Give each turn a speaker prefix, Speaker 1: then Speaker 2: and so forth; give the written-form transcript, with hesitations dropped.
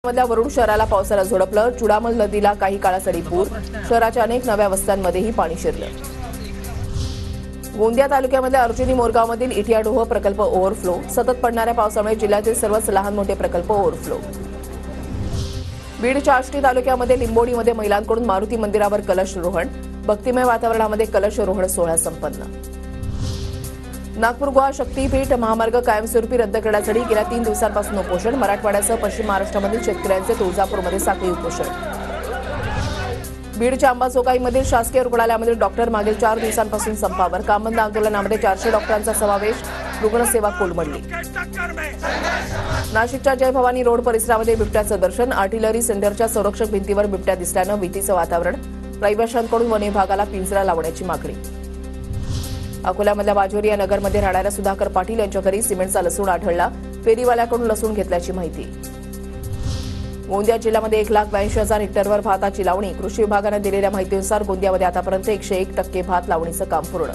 Speaker 1: मधल्या वरुड शहराला पावसाला झोडपलं. चुडामल नदीला काही काळासाठी पूर. शहराच्या अनेक नव्या वस्त्यांमध्येही पाणी शिरलं. गोंदिया तालुक्यामधल्या अर्जुनी मोरगावमधील इटियाडोह प्रकल्प ओव्हरफ्लो. सतत पडणाऱ्या पावसामुळे जिल्ह्यातील सर्वच लहान मोठे प्रकल्प ओव्हरफ्लो. बीडच्या आष्टी तालुक्यामध्ये लिंबोडीमध्ये महिलांकडून मारुती मंदिरावर कलशरोहण. भक्तिमय वातावरणामध्ये कलशरोहण सोहळा संपन्न. नागपूर गोवा शक्तीपीठ महामार्ग कायमस्वरूपी रद्द करण्यासाठी गेल्या 3 दिवसांपासून उपोषण. मराठवाड्यासह पश्चिम महाराष्ट्रामधील शेतकऱ्यांचे तुळजापूरमध्ये साखळी उपोषण. बीडच्या अंबाजोगाईमधील शासकीय रुग्णालयामधील डॉक्टर मागील 4 दिवसांपासून संपावर. काम बंद आंदोलनामध्ये 400 डॉक्टरांचा समावेश. रुग्णसेवा कोलमडली. नाशिकच्या जय भवानी रोड परिसरामध्ये बिबट्याचं दर्शन. आर्टिलरी सेंटरच्या संरक्षक भिंतीवर बिबट्या दिसल्यानं भीतीचं वातावरण. रहिवाशांकडून वन विभागाला पिंजरा लावण्याची मागणी. अकोल्यामधल्या बाजोरिया नगरमध्ये राहणाऱ्या सुधाकर पाटील यांच्या घरी सिमेंटचा लसूण आढळला. फेरीवाल्याकडून लसूण घेतल्याची माहिती. गोंदिया जिल्ह्यामध्ये 1,82,000 हेक्टरवर भाताची लावणी. कृषी विभागानं दिलेल्या माहितीनुसार गोंदियामध्ये आतापर्यंत 101% भात लावणीचं काम पूर्ण.